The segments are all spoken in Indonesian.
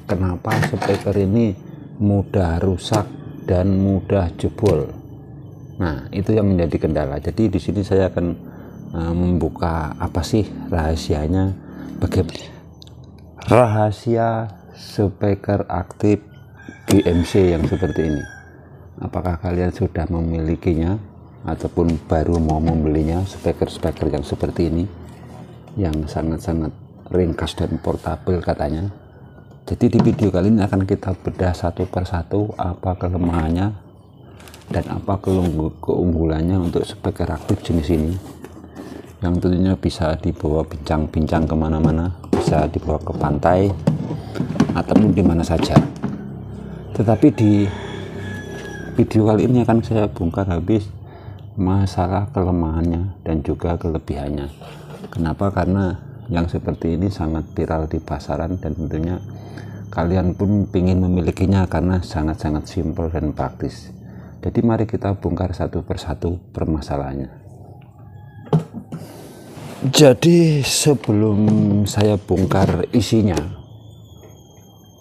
kenapa speaker ini mudah rusak dan mudah jebol. Nah, itu yang menjadi kendala. Jadi di sini saya akan membuka apa sih rahasianya, bagaimana rahasia speaker aktif GMC yang seperti ini. Apakah kalian sudah memilikinya ataupun baru mau membelinya, speaker yang seperti ini yang sangat-sangat ringkas dan portable katanya. Jadi di video kali ini akan kita bedah satu persatu apa kelemahannya dan apa keunggulannya untuk speaker aktif jenis ini, yang tentunya bisa dibawa bincang-bincang kemana-mana, bisa dibawa ke pantai ataupun di mana saja. Tetapi di video kali ini akan saya bongkar habis masalah kelemahannya dan juga kelebihannya. Kenapa? Karena yang seperti ini sangat viral di pasaran dan tentunya kalian pun ingin memilikinya karena sangat-sangat simpel dan praktis. Jadi mari kita bongkar satu persatu permasalahannya. Jadi sebelum saya bongkar isinya,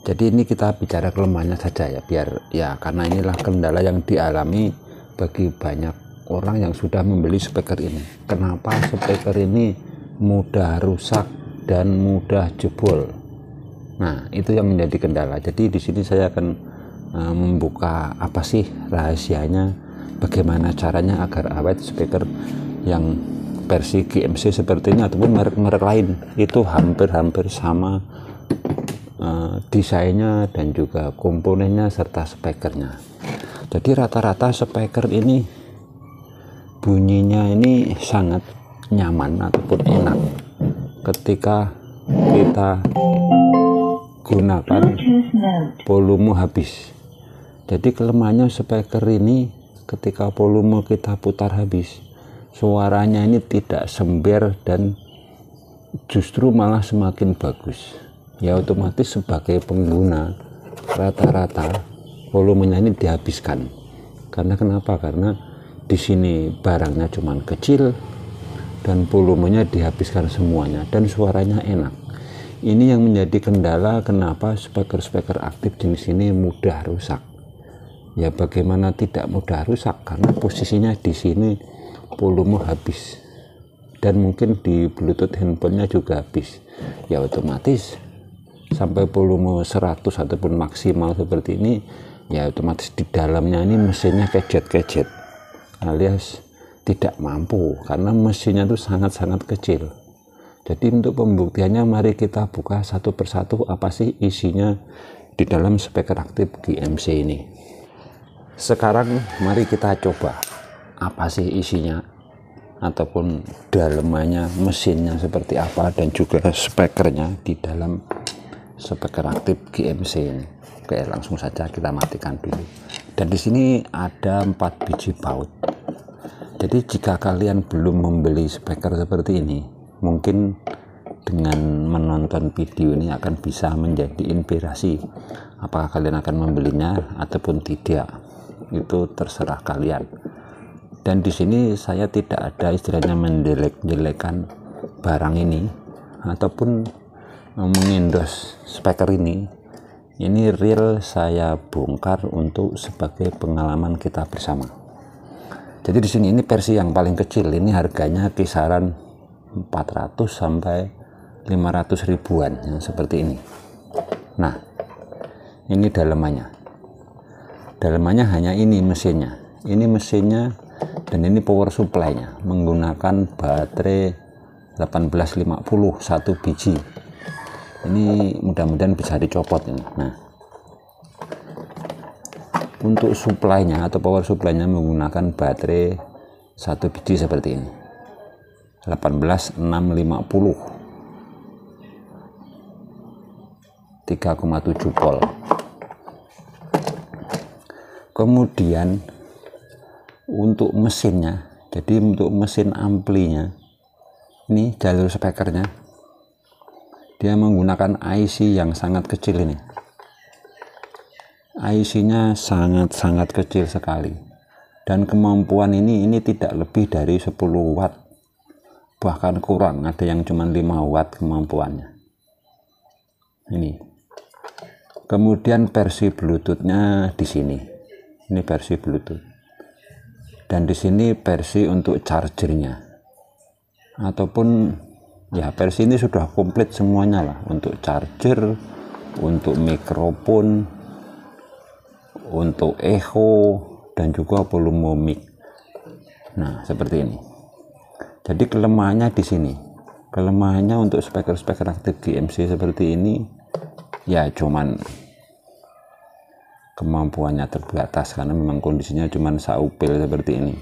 jadi ini kita bicara kelemahannya saja ya, biar ya, karena inilah kendala yang dialami bagi banyak orang yang sudah membeli speaker ini. Kenapa speaker ini mudah rusak dan mudah jebol? Nah, itu yang menjadi kendala. Jadi di sini saya akan membuka apa sih rahasianya, bagaimana caranya agar awet speaker yang versi GMC seperti ini ataupun merek-merek lain itu hampir-hampir sama desainnya dan juga komponennya serta speakernya. Jadi rata-rata speaker ini bunyinya ini sangat nyaman ataupun enak ketika kita gunakan volume habis. Jadi kelemahannya speaker ini ketika volume kita putar habis, suaranya ini tidak sember dan justru malah semakin bagus. Ya otomatis sebagai pengguna rata-rata volumenya ini dihabiskan. Karena kenapa? Karena di sini barangnya cuman kecil dan volumenya dihabiskan semuanya dan suaranya enak. Ini yang menjadi kendala kenapa speaker aktif jenis ini mudah rusak. Ya bagaimana tidak mudah rusak, karena posisinya di sini volume habis dan mungkin di Bluetooth handphonenya juga habis. Ya otomatis sampai volume 100 ataupun maksimal seperti ini, ya otomatis di dalamnya ini mesinnya kejet-kejet alias tidak mampu karena mesinnya itu sangat-sangat kecil. Jadi untuk pembuktiannya mari kita buka satu persatu apa sih isinya di dalam speaker aktif GMC ini. Sekarang mari kita coba apa sih isinya ataupun dalemannya, mesinnya seperti apa dan juga speakernya di dalam speaker aktif GMC ini. Oke, langsung saja kita matikan dulu. Dan di sini ada 4 biji baut. Jadi jika kalian belum membeli speaker seperti ini, mungkin dengan menonton video ini akan bisa menjadi inspirasi apakah kalian akan membelinya ataupun tidak. Itu terserah kalian. Dan di sini saya tidak ada istilahnya menjelek-jelekan barang ini ataupun mengendos speaker ini. Ini real saya bongkar untuk sebagai pengalaman kita bersama. Jadi di sini ini versi yang paling kecil, ini harganya kisaran 400 sampai 500 ribuan yang seperti ini. Nah, ini dalemannya. Dalemannya hanya ini mesinnya. Ini mesinnya dan ini power supply-nya menggunakan baterai 1850 satu biji. Ini mudah-mudahan bisa dicopot ini. Nah, untuk supply-nya atau power supply-nya menggunakan baterai satu biji seperti ini. 18650 3,7 volt. Kemudian untuk mesinnya, jadi untuk mesin amplinya ini jalur speakernya dia menggunakan IC yang sangat kecil ini. IC-nya sangat-sangat kecil sekali dan kemampuan ini tidak lebih dari 10 watt, bahkan kurang, ada yang cuma 5 watt kemampuannya. Ini Kemudian versi Bluetooth-nya di sini. Ini versi Bluetooth. Dan di sini versi untuk chargernya. Ataupun ya versi ini sudah komplit semuanya lah, untuk charger, untuk mikrofon, untuk echo, dan juga volume mic. Nah, seperti ini. Jadi kelemahannya di sini. Kelemahannya untuk speaker-speaker aktif GMC seperti ini ya cuman kemampuannya terbatas, karena memang kondisinya cuman saupil seperti ini.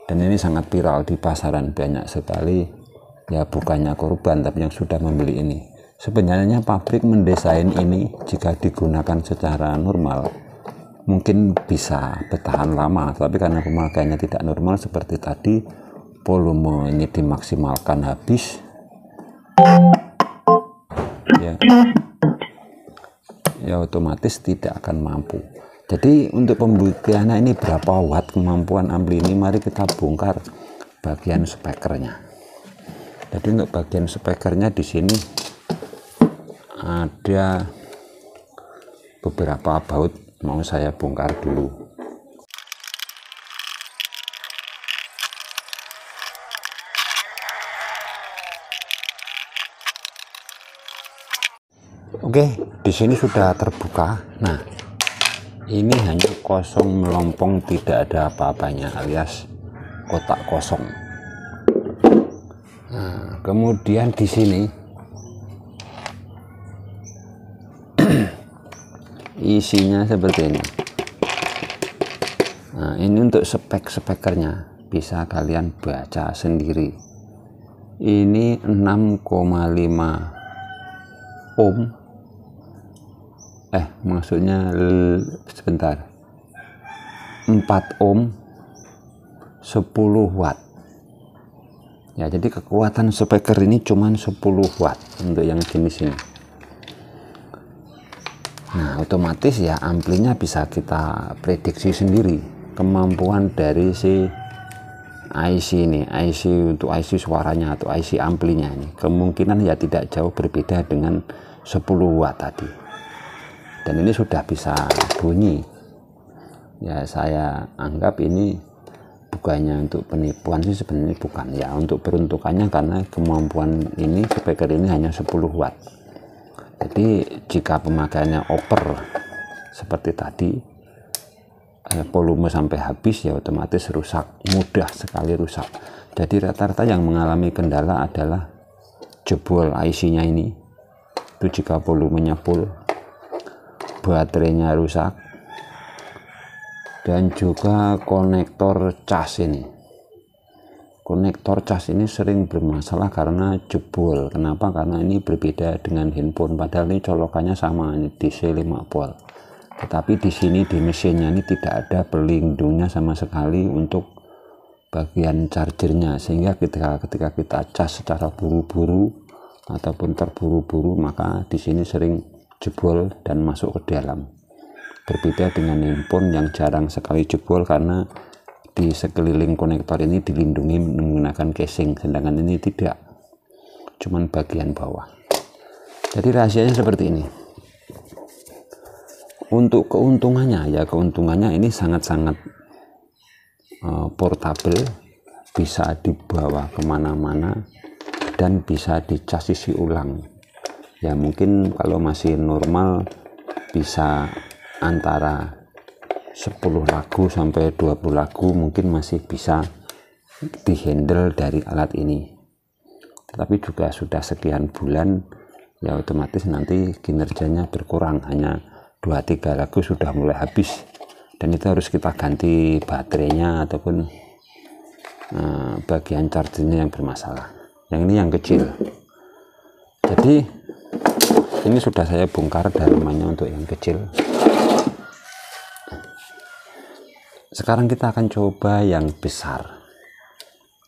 Dan ini sangat viral di pasaran, banyak sekali ya, bukannya korban tapi yang sudah membeli ini. Sebenarnya pabrik mendesain ini jika digunakan secara normal mungkin bisa bertahan lama, tapi karena pemakaiannya tidak normal seperti tadi, volume ini dimaksimalkan habis ya otomatis tidak akan mampu. Jadi untuk pembuktiannya ini berapa watt kemampuan ampli ini, mari kita bongkar bagian speakernya. Jadi untuk bagian speakernya di sini ada beberapa baut, mau saya bongkar dulu. Oke, di sini sudah terbuka. Nah, ini hanya kosong melompong, tidak ada apa-apanya, alias kotak kosong. Nah, kemudian di sini isinya seperti ini. Nah, ini untuk spekernya, bisa kalian baca sendiri. Ini 6,5 ohm. Maksudnya sebentar, 4 ohm 10 watt ya. Jadi kekuatan speaker ini cuma 10 watt untuk yang jenis ini. Nah, otomatis ya amplinya bisa kita prediksi sendiri kemampuan dari si IC ini, IC untuk IC suaranya atau IC amplinya ini. Kemungkinan ya tidak jauh berbeda dengan 10 watt tadi. Dan ini sudah bisa bunyi ya. Saya anggap ini bukannya untuk penipuan sih, sebenarnya bukan ya, untuk peruntukannya, karena kemampuan ini speaker ini hanya 10 watt. Jadi jika pemakaiannya over seperti tadi, volume sampai habis ya otomatis rusak, mudah sekali rusak. Jadi rata-rata yang mengalami kendala adalah jebol IC-nya ini, itu jika volumenya full, baterainya rusak, dan juga konektor cas ini. Konektor cas ini sering bermasalah karena jebol. Kenapa? Karena ini berbeda dengan handphone, padahal ini colokannya sama, ini DC 5 volt. Tetapi di sini di mesinnya ini tidak ada pelindungnya sama sekali untuk bagian chargernya, sehingga ketika kita cas secara buru-buru ataupun terburu-buru, maka di sini sering jebol dan masuk ke dalam. Berbeda dengan handphone yang jarang sekali jebol karena di sekeliling konektor ini dilindungi menggunakan casing, sedangkan ini tidak, cuman bagian bawah. Jadi rahasianya seperti ini. Untuk keuntungannya ya, keuntungannya ini sangat-sangat portable, bisa dibawa kemana-mana dan bisa dicas isi ulang. Ya mungkin kalau masih normal bisa antara 10 lagu sampai 20 lagu mungkin masih bisa dihandle dari alat ini. Tapi juga sudah sekian bulan ya otomatis nanti kinerjanya berkurang, hanya 2-3 lagu sudah mulai habis, dan itu harus kita ganti baterainya ataupun bagian chargernya yang bermasalah. Yang ini yang kecil. Jadi ini sudah saya bongkar dalamannya untuk yang kecil. Sekarang kita akan coba yang besar.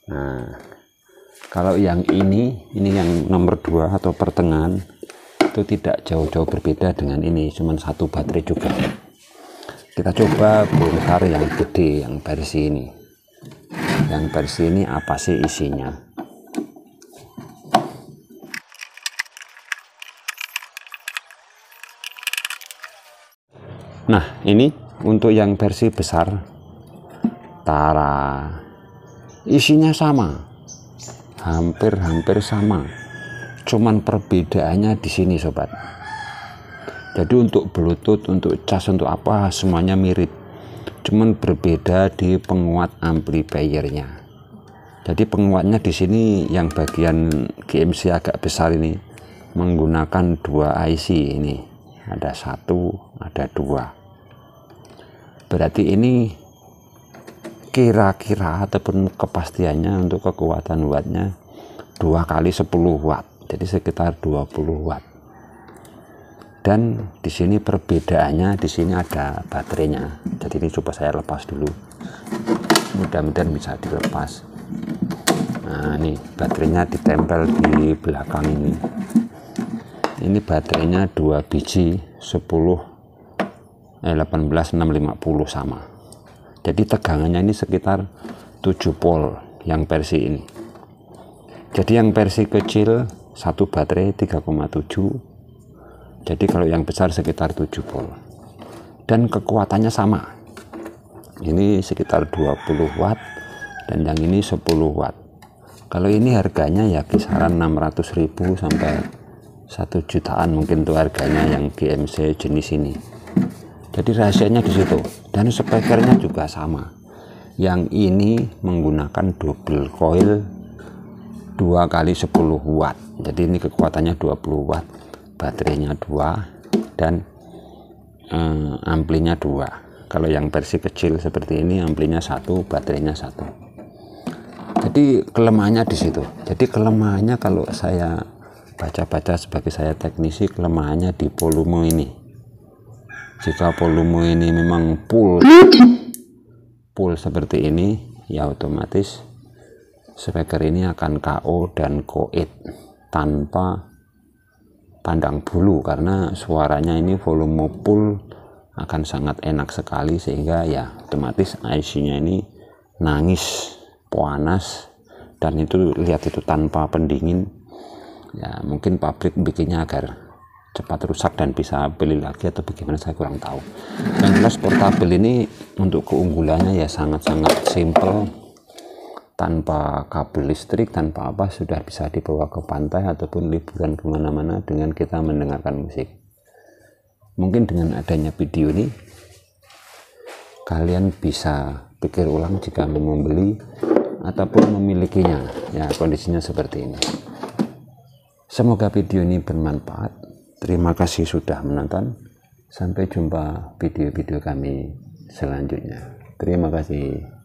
Nah, kalau yang ini yang nomor 2 atau pertengahan, itu tidak jauh-jauh berbeda dengan ini, cuma satu baterai juga. Kita coba bongkar yang gede, yang versi ini. Yang versi ini apa sih isinya? Nah, ini untuk yang versi besar, tara, isinya sama, hampir sama, cuman perbedaannya di sini sobat. Jadi untuk Bluetooth, untuk cas, untuk apa semuanya mirip, cuman berbeda di penguat amplifiernya. Jadi penguatnya di sini yang bagian GMC agak besar ini menggunakan 2 IC ini, ada 1, ada 2. Berarti ini kira-kira ataupun kepastiannya untuk kekuatan wattnya 2 kali 10 watt, jadi sekitar 20 watt. Dan di sini perbedaannya, di sini ada baterainya. Jadi ini coba saya lepas dulu, mudah-mudahan bisa dilepas. Nah, ini baterainya ditempel di belakang ini. Ini baterainya 2 biji 18650 sama. Jadi tegangannya ini sekitar 7 volt yang versi ini. Jadi yang versi kecil satu baterai 3,7. Jadi kalau yang besar sekitar 7 volt. Dan kekuatannya sama. Ini sekitar 20 watt dan yang ini 10 watt. Kalau ini harganya ya kisaran 600.000 sampai 1 jutaan mungkin tuh harganya yang GMC jenis ini. Jadi rahasianya di situ. Dan speakernya juga sama. Yang ini menggunakan double coil 2 kali 10 watt. Jadi ini kekuatannya 20 watt, baterainya 2 dan amplinya 2. Kalau yang versi kecil seperti ini amplinya 1, baterainya 1. Jadi kelemahannya di situ. Jadi kelemahannya kalau saya baca-baca sebagai saya teknisi, kelemahannya di volume ini. Jika volume ini memang full seperti ini, ya otomatis speaker ini akan KO dan koit tanpa pandang bulu, karena suaranya ini volume full akan sangat enak sekali, sehingga ya otomatis IC-nya ini nangis, panas, dan itu lihat itu tanpa pendingin. Ya mungkin pabrik bikinnya agar cepat rusak dan bisa beli lagi atau bagaimana, saya kurang tahu. Yang jelas portable ini untuk keunggulannya ya sangat-sangat simple, tanpa kabel listrik, tanpa apa, sudah bisa dibawa ke pantai ataupun liburan kemana-mana dengan kita mendengarkan musik. Mungkin dengan adanya video ini kalian bisa pikir ulang jika mau membeli ataupun memilikinya. Ya kondisinya seperti ini. Semoga video ini bermanfaat. Terima kasih sudah menonton. Sampai jumpa video-video kami selanjutnya. Terima kasih.